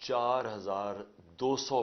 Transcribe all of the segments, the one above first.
4200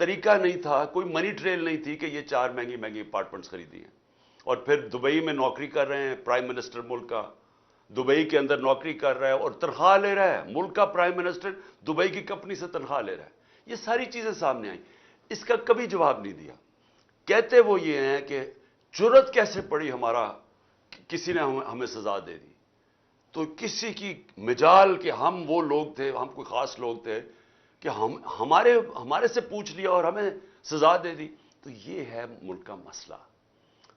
طریقہ نہیں تھا, کوئی منی ٹریل نہیں تھی کہ یہ 4 مہنگی مہنگی اپارٹمنٹس خریدی ہیں اور پھر دبئی میں نوکری کر رہے ہیں. پرائم منسٹر ملک کا دبئی کے اندر نوکری کر رہا ہے اور تنخواہ لے رہا ہے. ملک کا پرائم منسٹر دبئی کی کمپنی سے تنخواہ لے رہا ہے. یہ ساری چیزیں سامنے آئیں, اس کا کبھی جواب نہیں دیا. کہتے وہ یہ ہیں کہ جرت کیسے پڑی ہمارا, کسی نے ہمیں سزا دے دی. تو کسی کی مجال کہ ہم وہ لوگ تھے, ہم کوئی خاص لوگ تھے کہ ہمارے سے پوچھ لیا اور ہمیں سزا دے دی. تو یہ ہے ملک کا مسئلہ.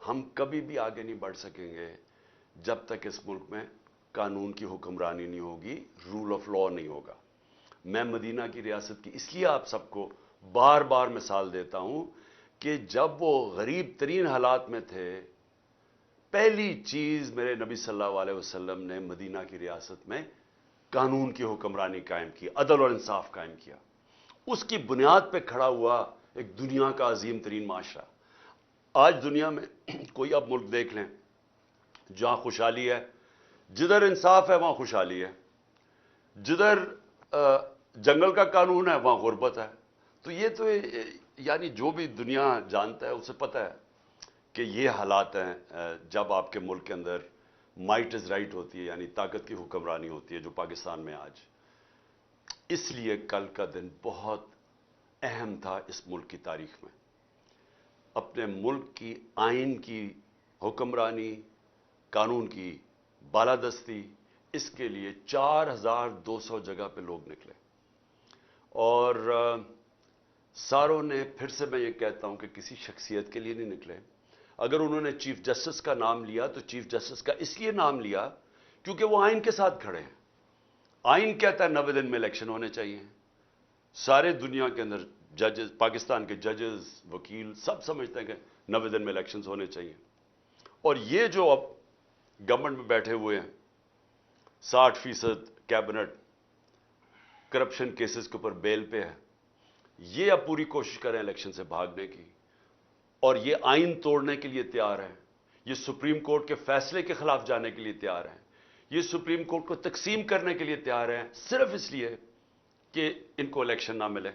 ہم کبھی بھی آگے نہیں بڑھ سکیں گے جب تک اس ملک میں قانون کی حکمرانی نہیں ہوگی, رول آف لا نہیں ہوگا. میں مدینہ کی ریاست کی اس لیے آپ سب کو بار بار مثال دیتا ہوں کہ جب وہ غریب ترین حالات میں تھے, پہلی چیز میرے نبی صلی اللہ علیہ وسلم نے مدینہ کی ریاست میں قانون کی حکمرانی قائم کی, عدل اور انصاف قائم کیا. اس کی بنیاد پہ کھڑا ہوا ایک دنیا کا عظیم ترین معاشرہ. آج دنیا میں کوئی اب ملک دیکھ لیں جہاں خوشحالی ہے, جدھر انصاف ہے وہاں خوشحالی ہے, جدھر جنگل کا قانون ہے وہاں غربت ہے. تو یہ تو یعنی جو بھی دنیا جانتا ہے اسے پتہ ہے کہ یہ حالات ہیں جب آپ کے ملک کے اندر مائٹ از رائٹ ہوتی ہے, یعنی طاقت کی حکمرانی ہوتی ہے, جو پاکستان میں آج. اس لیے کل کا دن بہت اہم تھا اس ملک کی تاریخ میں. اپنے ملک کی آئین کی حکمرانی, قانون کی بالادستی, اس کے لیے 4200 جگہ پہ لوگ نکلے. اور ساروں نے, پھر سے میں یہ کہتا ہوں کہ کسی شخصیت کے لیے نہیں نکلے. اگر انہوں نے چیف جسٹس کا نام لیا تو چیف جسٹس کا اس لیے نام لیا کیونکہ وہ آئین کے ساتھ کھڑے ہیں. آئین کہتا ہے 90 دن میں الیکشن ہونے چاہیے. سارے دنیا کے اندر ججز, پاکستان کے ججز, وکیل سب سمجھتے ہیں کہ 90 دن میں الیکشنز ہونے چاہیے. اور یہ جو اب گورنمنٹ میں بیٹھے ہوئے ہیں 60% کیبنٹ کرپشن کیسز کے اوپر بیل پہ ہے, یہ اب پوری کوشش کریں الیکشن سے بھاگنے کی, اور یہ آئین توڑنے کے لیے تیار ہیں. یہ سپریم کورٹ کے فیصلے کے خلاف جانے کے لیے تیار ہیں. یہ سپریم کورٹ کو تقسیم کرنے کے لیے تیار ہیں, صرف اس لیے کہ ان کو الیکشن نہ ملے.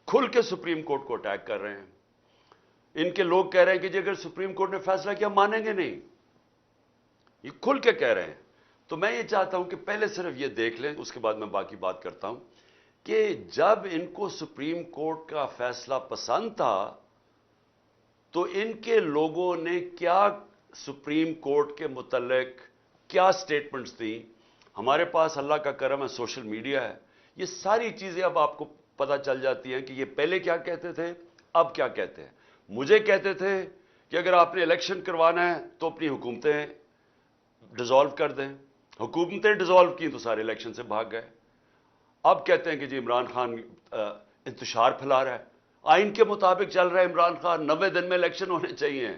کھل کے سپریم کورٹ کو اٹیک کر رہے ہیں. ان کے لوگ کہہ رہے ہیں کہ جی اگر سپریم کورٹ نے فیصلہ کیا مانیں گے نہیں, یہ کھل کے کہہ رہے ہیں. تو میں یہ چاہتا ہوں کہ پہلے صرف یہ دیکھ لیں, اس کے بعد میں باقی بات کرتا ہوں کہ جب ان کو سپریم کورٹ کا فیصلہ پسند تھا تو ان کے لوگوں نے کیا سپریم کورٹ کے متعلق کیا سٹیٹمنٹس دیں. ہمارے پاس اللہ کا کرم ہے, سوشل میڈیا ہے, یہ ساری چیزیں اب آپ کو پتہ چل جاتی ہیں کہ یہ پہلے کیا کہتے تھے, اب کیا کہتے ہیں. مجھے کہتے تھے کہ اگر آپ نے الیکشن کروانا ہے تو اپنی حکومتیں ڈیزالو کر دیں. حکومتیں ڈیزالو کی تو سارے الیکشن سے بھاگ گئے. اب کہتے ہیں کہ جی عمران خان انتشار پھیلا رہا ہے. آئین کے مطابق چل رہا ہے عمران خان, 90 دن میں الیکشن ہونے چاہیے.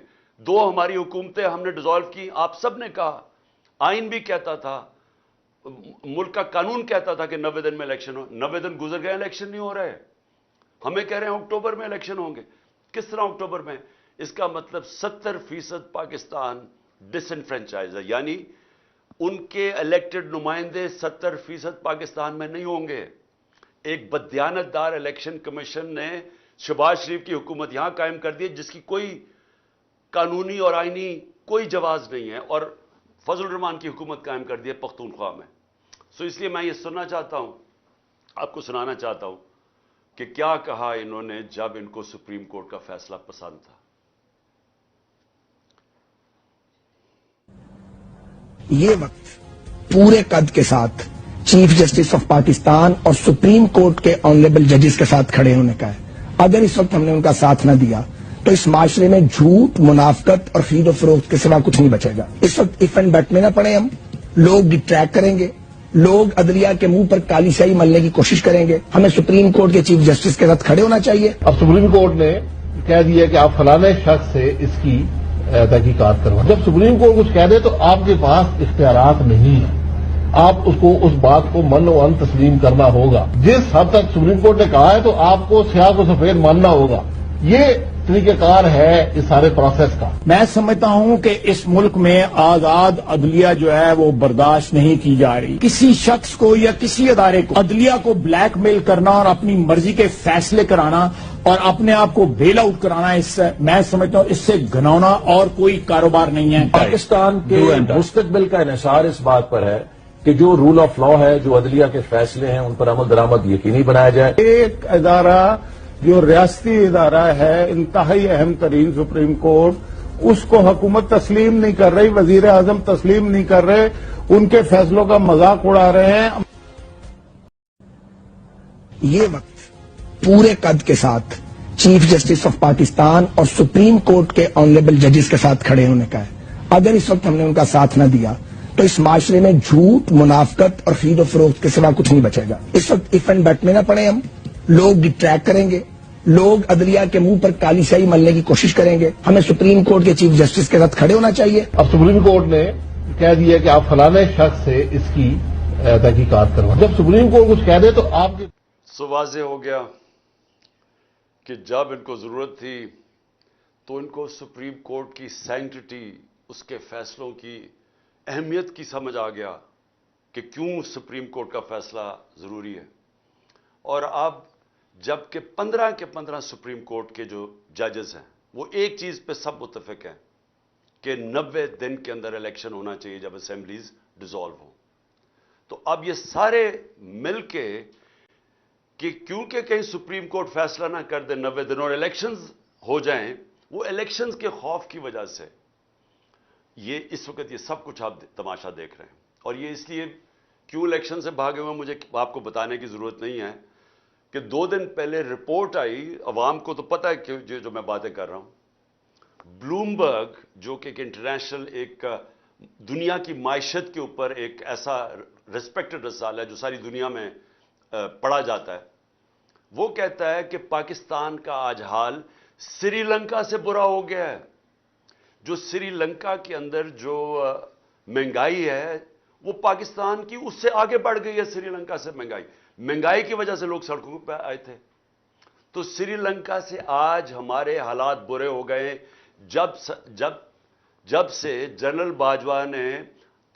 2 ہماری حکومتیں ہم نے ڈیزالو کی. آپ سب نے کہا, آئین بھی کہتا تھا, ملک کا قانون کہتا تھا کہ 90 دن میں الیکشن ہو. 90 دن گزر گئے, الیکشن نہیں ہو رہے. ہمیں کہہ رہے ہیں اکتوبر میں الیکشن ہوں گے. کس طرح اکتوبر میں؟ اس کا مطلب 70% پاکستان ڈس انفرینچائز ہے, یعنی ان کے الیکٹڈ نمائندے 70% پاکستان میں نہیں ہوں گے. ایک بددیانت دار الیکشن کمیشن نے شہباز شریف کی حکومت یہاں قائم کر دی جس کی کوئی قانونی اور آئینی کوئی جواز نہیں ہے, اور فضل الرحمان کی حکومت قائم کر دی ہے پختونخوا میں. سو اس لیے میں یہ سننا چاہتا ہوں, آپ کو سنانا چاہتا ہوں کہ کیا کہا انہوں نے جب ان کو سپریم کورٹ کا فیصلہ پسند تھا. یہ وقت پورے قد کے ساتھ چیف جسٹس آف پاکستان اور سپریم کورٹ کے آنریبل ججز کے ساتھ کھڑے ہونے کا ہے. اگر اس وقت ہم نے ان کا ساتھ نہ دیا تو اس معاشرے میں جھوٹ, منافقت اور خرید و فروخت کے سوا کچھ نہیں بچے گا. اس وقت اف اینڈ بٹ میں نہ پڑے, ہم لوگ ڈٹریکٹ کریں گے, لوگ عدلیہ کے منہ پر کالی سیاہی ملنے کی کوشش کریں گے. ہمیں سپریم کورٹ کے چیف جسٹس کے ساتھ کھڑے ہونا چاہیے. اب سپریم کورٹ نے کہہ دیا کہ آپ فلانے شخص سے اس کی تحقیقات کروائیں. جب سپریم کورٹ کچھ کہہ دے تو آپ کے پاس اختیارات نہیں ہیں, آپ اس کو اس بات کو من و ان تسلیم کرنا ہوگا. جس حد تک سپریم کورٹ نے کہا ہے تو آپ کو سیاہ کو سفید ماننا ہوگا. یہ طریقہ کار ہے اس سارے پروسیس کا؟ میں سمجھتا ہوں کہ اس ملک میں آزاد عدلیہ جو ہے وہ برداشت نہیں کی جا رہی. کسی شخص کو یا کسی ادارے کو عدلیہ کو بلیک میل کرنا اور اپنی مرضی کے فیصلے کرانا اور اپنے آپ کو بیل آؤٹ کرانا، میں سمجھتا ہوں اس سے گھناؤنا اور کوئی کاروبار نہیں ہے. پاکستان کے مستقبل کا انحصار اس بات پر ہے کہ جو رول آف لا ہے، جو عدلیہ کے فیصلے ہیں، ان پر عمل درآمد یقینی بنایا جائے. ایک ادارہ جو ریاستی ادارہ ہے، انتہائی اہم ترین سپریم کورٹ، اس کو حکومت تسلیم نہیں کر رہی، وزیر اعظم تسلیم نہیں کر رہے، ان کے فیصلوں کا مذاق اڑا رہے ہیں. یہ وقت پورے قد کے ساتھ چیف جسٹس آف پاکستان اور سپریم کورٹ کے آنریبل ججز کے ساتھ کھڑے ہونے کا ہے. اگر اس وقت ہم نے ان کا ساتھ نہ دیا تو اس معاشرے میں جھوٹ، منافقت اور خرید و فروخت کے سوا کچھ نہیں بچے گا. اس وقت اف اینڈ بٹ میں نہ پڑے، ہم لوگ ڈٹریکٹ کریں گے، لوگ عدلیہ کے منہ پر کالی سیاہی ملنے کی کوشش کریں گے. ہمیں سپریم کورٹ کے چیف جسٹس کے ساتھ کھڑے ہونا چاہیے. اب سپریم کورٹ نے کہہ دیا کہ آپ فلاں شخص سے اس کی تحقیقات کروائیں. جب سپریم کورٹ کچھ کہہ دے تو آپ کے سو واضح ہو گیا کہ جب ان کو ضرورت تھی تو ان کو سپریم کورٹ کی سینکٹیٹی، اس کے فیصلوں کی اہمیت کی سمجھ آ گیا کہ کیوں سپریم کورٹ کا فیصلہ ضروری ہے. اور اب جب کہ 15 کے 15 سپریم کورٹ کے جو ججز ہیں وہ ایک چیز پہ سب متفق ہیں کہ 90 دن کے اندر الیکشن ہونا چاہیے جب اسمبلیز ڈیزالو ہوں. تو اب یہ سارے مل کے کہ کیونکہ کہیں سپریم کورٹ فیصلہ نہ کر دے 90 دن اور الیکشنز ہو جائیں، وہ الیکشنز کے خوف کی وجہ سے یہ اس وقت یہ سب کچھ آپ تماشا دیکھ رہے ہیں. اور یہ اس لیے کیوں الیکشن سے بھاگے ہوئے مجھے آپ کو بتانے کی ضرورت نہیں ہے کہ 2 دن پہلے رپورٹ آئی، عوام کو تو پتہ ہے کہ جو میں باتیں کر رہا ہوں. بلومبرگ جو کہ ایک انٹرنیشنل، ایک دنیا کی معیشت کے اوپر ایک ایسا ریسپیکٹڈ رسالہ ہے جو ساری دنیا میں پڑھا جاتا ہے، وہ کہتا ہے کہ پاکستان کا آج حال سری لنکا سے برا ہو گیا ہے. جو سری لنکا کے اندر جو مہنگائی ہے وہ پاکستان کی اس سے آگے بڑھ گئی ہے. سری لنکا سے مہنگائی کی وجہ سے لوگ سڑکوں پہ آئے تھے. تو سری لنکا سے آج ہمارے حالات برے ہو گئے جب سے جنرل باجوہ نے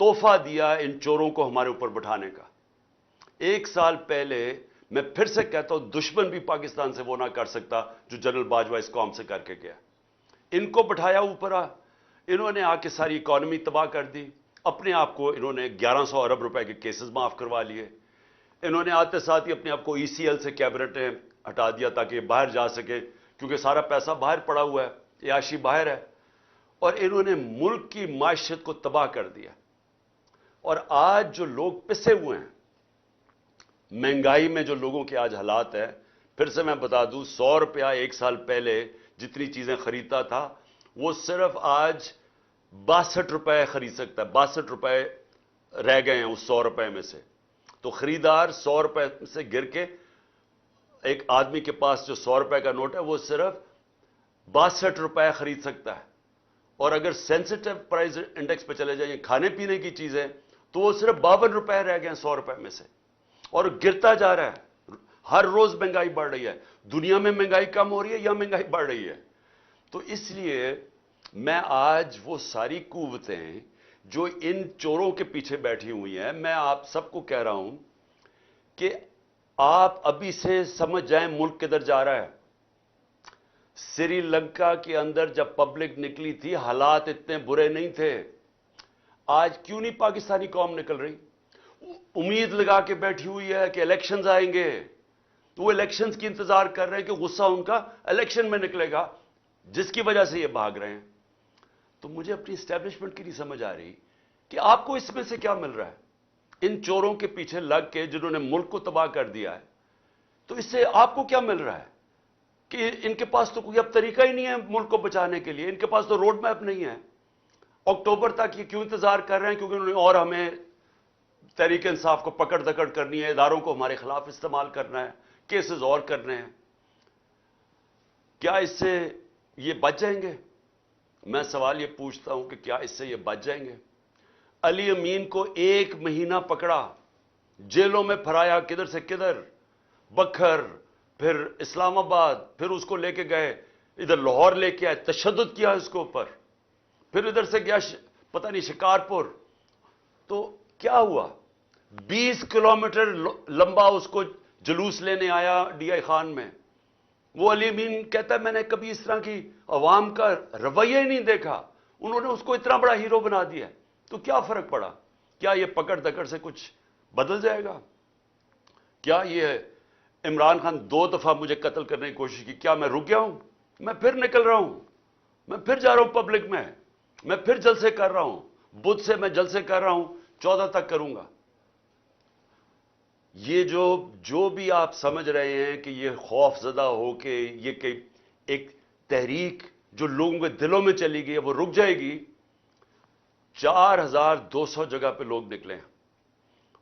تحفہ دیا ان چوروں کو ہمارے اوپر بٹھانے کا. 1 سال پہلے، میں پھر سے کہتا ہوں، دشمن بھی پاکستان سے وہ نہ کر سکتا جو جنرل باجوہ اس قوم سے کر کے گیا. ان کو بٹھایا اوپر، انہوں نے آ کے ساری اکانومی تباہ کر دی. اپنے آپ کو انہوں نے 1100 ارب روپے کے کیسز معاف کروا لیے. انہوں نے آتے ساتھ ہی اپنے آپ کو ECL سے کیبنٹیں ہٹا دیا تاکہ یہ باہر جا سکے، کیونکہ سارا پیسہ باہر پڑا ہوا ہے، عیاشی باہر ہے. اور انہوں نے ملک کی معیشت کو تباہ کر دیا. اور آج جو لوگ پسے ہوئے ہیں مہنگائی میں، جو لوگوں کے آج حالات ہے، پھر سے میں بتا دوں، 100 روپیہ 1 سال پہلے جتنی چیزیں خریدتا تھا وہ صرف آج 62 روپے خرید سکتا ہے. 62 روپے رہ گئے ہیں اس 100 روپے میں سے. تو خریدار 100 روپے سے گر کے ایک آدمی کے پاس جو 100 روپے کا نوٹ ہے وہ صرف 62 روپے خرید سکتا ہے. اور اگر سینسٹیو پرائز انڈیکس پہ چلے جائیں کھانے پینے کی چیزیں تو وہ صرف 52 روپے رہ گئے ہیں 100 روپے میں سے. اور گرتا جا رہا ہے، ہر روز مہنگائی بڑھ رہی ہے. دنیا میں مہنگائی کم ہو رہی ہے یا مہنگائی بڑھ رہی ہے؟ تو اس لیے میں آج وہ ساری قوتیں جو ان چوروں کے پیچھے بیٹھی ہوئی ہیں، میں آپ سب کو کہہ رہا ہوں کہ آپ ابھی سے سمجھ جائیں ملک کدھر جا رہا ہے. سری لنکا کے اندر جب پبلک نکلی تھی حالات اتنے برے نہیں تھے. آج کیوں نہیں پاکستانی قوم نکل رہی؟ امید لگا کے بیٹھی ہوئی ہے کہ الیکشنز آئیں گے، تو وہ الیکشنز کی انتظار کر رہے ہیں کہ غصہ ان کا الیکشن میں نکلے گا، جس کی وجہ سے یہ بھاگ رہے ہیں. تو مجھے اپنی اسٹیبلشمنٹ کی نہیں سمجھ آ رہی کہ آپ کو اس میں سے کیا مل رہا ہے. ان چوروں کے پیچھے لگ کے جنہوں نے ملک کو تباہ کر دیا ہے، تو اس سے آپ کو کیا مل رہا ہے کہ ان کے پاس تو کوئی اب طریقہ ہی نہیں ہے ملک کو بچانے کے لیے. ان کے پاس تو روڈ میپ نہیں ہے. اکتوبر تک یہ کیوں انتظار کر رہے ہیں؟ کیونکہ انہوں نے اور ہمیں تحریک انصاف کو پکڑ دکڑ کرنی ہے، اداروں کو ہمارے خلاف استعمال کرنا ہے، کیسز اور کرنے ہیں. کیا اس سے یہ بچ جائیں گے؟ میں سوال یہ پوچھتا ہوں کہ کیا اس سے یہ بچ جائیں گے؟ علی امین کو 1 مہینہ پکڑا، جیلوں میں پھرایا، کدھر سے کدھر، بکھر، پھر اسلام آباد، پھر اس کو لے کے گئے ادھر لاہور لے کے آئے, تشدد کیا اس کے اوپر, پھر ادھر سے گیا پتہ نہیں شکارپور. تو کیا ہوا؟ 20 کلومیٹر لمبا اس کو جلوس لینے آیا ڈی آئی خان میں. وہ علی امین کہتا ہے میں نے کبھی اس طرح کی عوام کا رویہ ہی نہیں دیکھا, انہوں نے اس کو اتنا بڑا ہیرو بنا دیا. تو کیا فرق پڑا؟ کیا یہ پکڑ دکڑ سے کچھ بدل جائے گا؟ کیا یہ عمران خان 2 دفعہ مجھے قتل کرنے کی کوشش کی, کیا میں رک گیا ہوں؟ میں پھر نکل رہا ہوں, میں پھر جا رہا ہوں پبلک میں پھر جلسے کر رہا ہوں. بدھ سے میں جلسے کر رہا ہوں, 14 تک کروں گا. یہ جو بھی آپ سمجھ رہے ہیں کہ یہ خوف زدہ ہو کے یہ کہ ایک تحریک جو لوگوں کے دلوں میں چلی گئی ہے وہ رک جائے گی. 4200 جگہ پہ لوگ نکلے ہیں,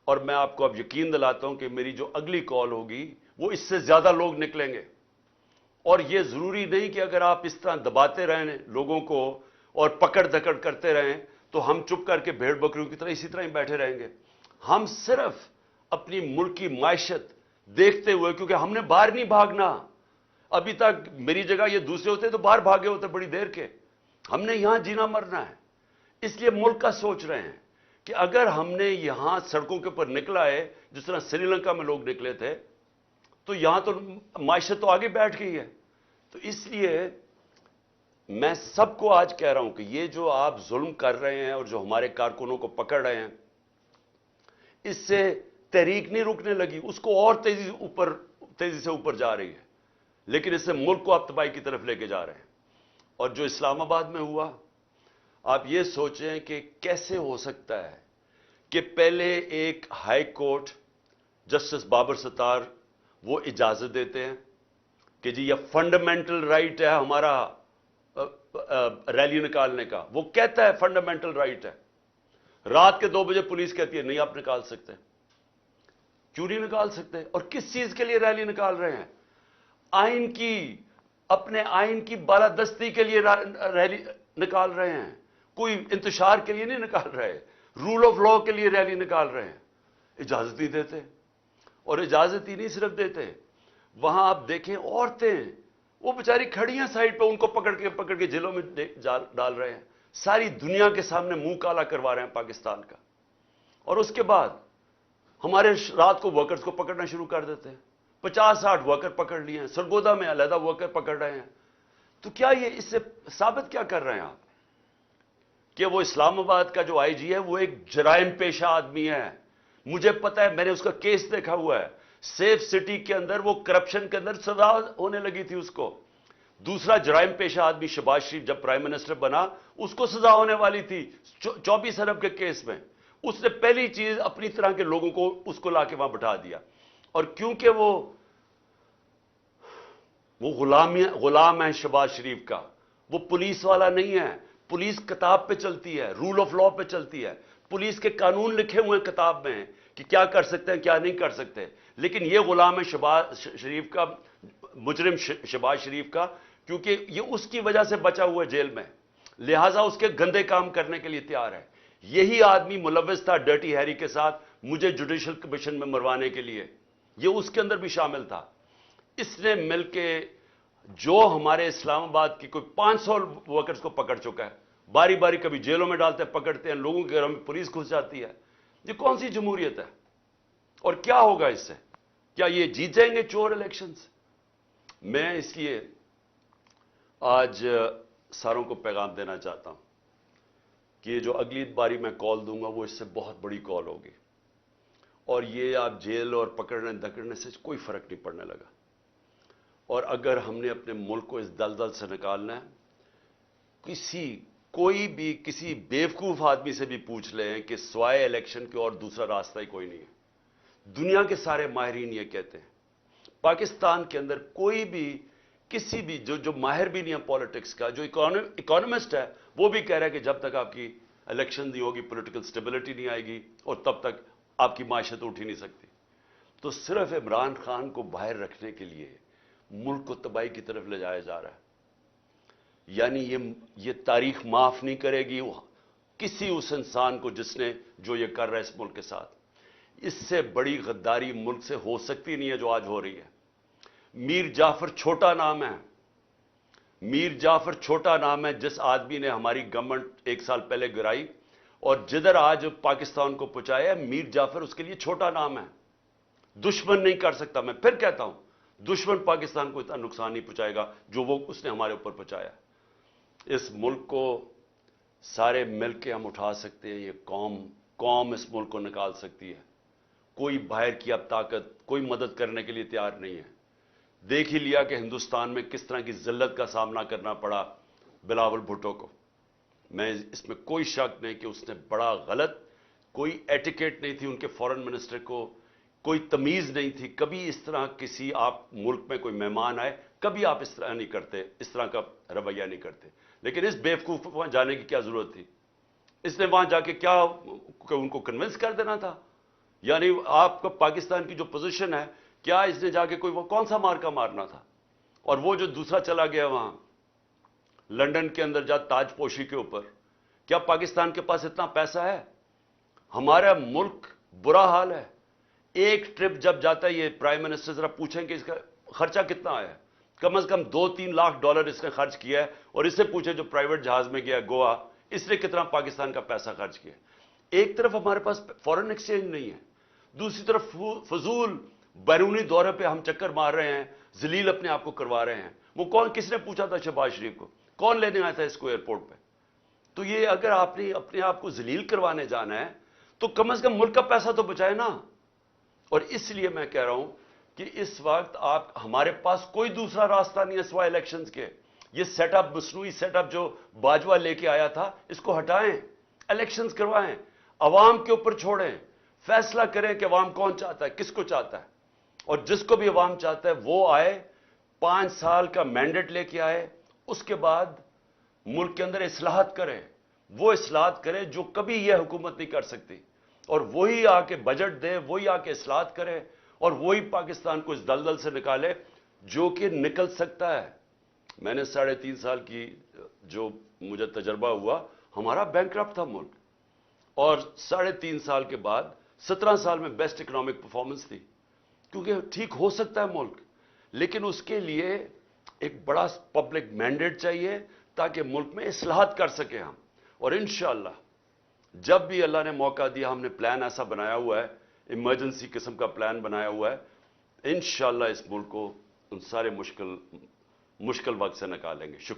اور میں آپ کو اب یقین دلاتا ہوں کہ میری جو اگلی کال ہوگی وہ اس سے زیادہ لوگ نکلیں گے. اور یہ ضروری نہیں کہ اگر آپ اس طرح دباتے رہیں لوگوں کو اور پکڑ دکڑ کرتے رہیں تو ہم چپ کر کے بھیڑ بکریوں کی طرح اسی طرح ہی بیٹھے رہیں گے. ہم صرف اپنی ملک کی معیشت دیکھتے ہوئے, کیونکہ ہم نے باہر نہیں بھاگنا. ابھی تک میری جگہ یہ دوسرے ہوتے تو باہر بھاگے ہوتے بڑی دیر کے. ہم نے یہاں جینا مرنا ہے, اس لیے ملک کا سوچ رہے ہیں کہ اگر ہم نے یہاں سڑکوں کے اوپر نکلا ہے جس طرح سری لنکا میں لوگ نکلے تھے, تو یہاں تو معیشت تو آگے بیٹھ گئی ہے. تو اس لیے میں سب کو آج کہہ رہا ہوں کہ یہ جو آپ ظلم کر رہے ہیں اور جو ہمارے کارکنوں کو پکڑ رہے ہیں, اس سے تحریک نہیں رکنے لگی, اس کو اور تیزی سے اوپر جا رہی ہے, لیکن اس سے ملک کو آپ تباہی کی طرف لے کے جا رہے ہیں. اور جو اسلام آباد میں ہوا, آپ یہ سوچیں کہ کیسے ہو سکتا ہے کہ پہلے ایک ہائی کورٹ جسٹس بابر ستار وہ اجازت دیتے ہیں کہ جی یہ فنڈامنٹل رائٹ ہے ہمارا ریلی نکالنے کا, وہ کہتا ہے فنڈامنٹل رائٹ ہے. رات کے 2 بجے پولیس کہتی ہے نہیں آپ نکال سکتے. کیوں نہیں نکال سکتے؟ اور کس چیز کے لیے ریلی نکال رہے ہیں؟ آئین کی, اپنے آئین کی بالادستی کے لیے ریلی نکال رہے ہیں, کوئی انتشار کے لیے نہیں نکال رہے, رول آف لا کے لیے ریلی نکال رہے ہیں. اجازت نہیں دیتے, اور اجازت ہی نہیں صرف دیتے, وہاں آپ دیکھیں عورتیں وہ بیچاری کھڑی ہیں سائڈ پہ, ان کو پکڑ کے جیلوں میں ڈال رہے ہیں. ساری دنیا کے سامنے منہ کالا کروا رہے ہیں پاکستان کا. اور اس کے بعد ہمارے رات کو ورکرز کو پکڑنا شروع کر دیتے ہیں. 50-60 ورکر پکڑ لیے ہیں, سرگودا میں علیحدہ ورکر پکڑ رہے ہیں. تو کیا یہ اس سے ثابت کیا کر رہے ہیں آپ کہ وہ اسلام آباد کا جو آئی جی ہے وہ ایک جرائم پیشہ آدمی ہے؟ مجھے پتا ہے, میں نے اس کا کیس دیکھا ہوا ہے. سیف سٹی کے اندر وہ کرپشن کے اندر سزا ہونے لگی تھی اس کو. دوسرا جرائم پیشہ آدمی شہباز شریف جب پرائم منسٹر بنا اس کو سزا ہونے والی تھی 24 ارب کے کیس میں. اس نے پہلی چیز اپنی طرح کے لوگوں کو اس کو لا کے وہاں بٹھا دیا. اور کیونکہ وہ غلام ہے شہباز شریف کا, وہ پولیس والا نہیں ہے. پولیس کتاب پہ چلتی ہے, رول آف لا پہ چلتی ہے. پولیس کے قانون لکھے ہوئے ہیں کتاب میں کہ کیا کر سکتے ہیں کیا نہیں کر سکتے. لیکن یہ غلام ہے شہباز شریف کا, مجرم شہباز شریف کا, کیونکہ یہ اس کی وجہ سے بچا ہوا ہے جیل میں, لہٰذا اس کے گندے کام کرنے کے لیے تیار ہے. یہی آدمی ملوث تھا ڈرٹی ہیری کے ساتھ مجھے جوڈیشل کمیشن میں مروانے کے لیے, یہ اس کے اندر بھی شامل تھا. اس نے مل کے جو ہمارے اسلام آباد کی کوئی 500 ورکرز کو پکڑ چکا ہے, باری باری کبھی جیلوں میں ڈالتے ہیں, پکڑتے ہیں, لوگوں کے گھروں میں پولیس گھس جاتی ہے. یہ کون سی جمہوریت ہے؟ اور کیا ہوگا اس سے؟ کیا یہ جیت جائیں گے چور الیکشنز؟ میں اس لیے آج ساروں کو پیغام دینا چاہتا ہوں کہ یہ جو اگلی باری میں کال دوں گا وہ اس سے بہت بڑی کال ہوگی, اور یہ آپ جیل اور پکڑنے دکڑنے سے کوئی فرق نہیں پڑنے لگا. اور اگر ہم نے اپنے ملک کو اس دلدل سے نکالنا ہے, کوئی بھی کسی بیوقوف آدمی سے بھی پوچھ لیں کہ سوائے الیکشن کے اور دوسرا راستہ ہی کوئی نہیں ہے. دنیا کے سارے ماہرین یہ کہتے ہیں. پاکستان کے اندر کوئی بھی کسی بھی جو ماہر بھی نہیں ہے پالیٹکس کا, جو اکانومسٹ ہے, وہ بھی کہہ رہا ہے کہ جب تک آپ کی الیکشن نہیں ہوگی پولیٹیکل سٹیبلٹی نہیں آئے گی اور تب تک آپ کی معیشت اٹھ ہی نہیں سکتی. تو صرف عمران خان کو باہر رکھنے کے لیے ملک کو تباہی کی طرف لے جایا جا رہا ہے. یعنی یہ تاریخ معاف نہیں کرے گی کسی اس انسان کو جس نے جو یہ کر رہا ہے اس ملک کے ساتھ. اس سے بڑی غداری ملک سے ہو سکتی نہیں ہے جو آج ہو رہی ہے. میر جعفر چھوٹا نام ہے, میر جعفر چھوٹا نام ہے جس آدمی نے ہماری گورنمنٹ 1 سال پہلے گرائی اور جدھر آج پاکستان کو پہنچایا ہے، میر جعفر اس کے لیے چھوٹا نام ہے. دشمن نہیں کر سکتا. میں پھر کہتا ہوں دشمن پاکستان کو اتنا نقصان نہیں پہنچائے گا جو وہ اس نے ہمارے اوپر پہنچایا. اس ملک کو سارے مل کے ہم اٹھا سکتے ہیں. یہ قوم اس ملک کو نکال سکتی ہے. کوئی باہر کی اب طاقت کوئی مدد کرنے کے لیے تیار نہیں ہے. دیکھ ہی لیا کہ ہندوستان میں کس طرح کی ذلت کا سامنا کرنا پڑا بلاول بھٹو کو. میں اس میں کوئی شک نہیں کہ اس نے بڑا غلط، کوئی ایٹیکیٹ نہیں تھی ان کے فورن منسٹر کو، کوئی تمیز نہیں تھی. کبھی اس طرح کسی آپ ملک میں کوئی مہمان آئے کبھی آپ اس طرح نہیں کرتے، اس طرح کا رویہ نہیں کرتے. لیکن اس بیوقوف کو وہاں جانے کی کیا ضرورت تھی؟ اس نے وہاں جا کے کیا ان کو کنونس کر دینا تھا؟ یعنی آپ کا پاکستان کی جو پوزیشن ہے، کیا اس نے جا کے کوئی وہ کون سا مارکا مارنا تھا؟ اور وہ جو دوسرا چلا گیا وہاں لنڈن کے اندر جا تاج پوشی کے اوپر، کیا پاکستان کے پاس اتنا پیسہ ہے؟ ہمارا ملک برا حال ہے. ایک ٹرپ جب جاتا ہے یہ پرائم منسٹر ذرا پوچھیں کہ اس کا خرچہ کتنا آیا ہے. کم از کم $2-3 لاکھ اس نے خرچ کیا ہے. اور اس سے پوچھیں جو پرائیویٹ جہاز میں گیا گوا، اس نے کتنا پاکستان کا پیسہ خرچ کیا. ایک طرف ہمارے پاس فورن ایکسچینج نہیں ہے، دوسری طرف فضول بیرونی دورے پہ ہم چکر مار رہے ہیں، ذلیل اپنے آپ کو کروا رہے ہیں. وہ کون، کس نے پوچھا تھا شہباز شریف کو؟ کون لینے آیا تھا اس کو ایئرپورٹ پہ؟ تو یہ اگر آپ نے اپنے آپ کو ذلیل کروانے جانا ہے تو کم از کم ملک کا پیسہ تو بچائے نا. اور اس لیے میں کہہ رہا ہوں کہ اس وقت ہمارے پاس کوئی دوسرا راستہ نہیں ہے سوائے الیکشنز کے. یہ سیٹ اپ، مصنوعی سیٹ اپ جو باجوہ لے کے آیا تھا، اس کو ہٹائیں، الیکشنز کروائیں، عوام کے اوپر چھوڑیں، فیصلہ کریں کہ عوام کون چاہتا ہے، کس کو چاہتا ہے. اور جس کو بھی عوام چاہتا ہے وہ آئے، 5 سال کا مینڈیٹ لے کے آئے. اس کے بعد ملک کے اندر اصلاحات کرے، وہ اصلاحات کرے جو کبھی یہ حکومت نہیں کر سکتی. اور وہی آ کے بجٹ دے، وہی آ کے اصلاحات کرے، اور وہی پاکستان کو اس دلدل سے نکالے جو کہ نکل سکتا ہے. میں نے 3.5 سال کی جو مجھے تجربہ ہوا، ہمارا بینکرپٹ تھا ملک، اور 3.5 سال کے بعد 17 سال میں بیسٹ اکنامک پرفارمنس تھی. کیونکہ ٹھیک ہو سکتا ہے ملک، لیکن اس کے لیے ایک بڑا پبلک مینڈیٹ چاہیے تاکہ ملک میں اصلاحات کر سکیں ہم. اور انشاءاللہ جب بھی اللہ نے موقع دیا، ہم نے پلان ایسا بنایا ہوا ہے، ایمرجنسی قسم کا پلان بنایا ہوا ہے، انشاءاللہ اس ملک کو ان سارے مشکل وقت سے نکالیں گے. شکریہ.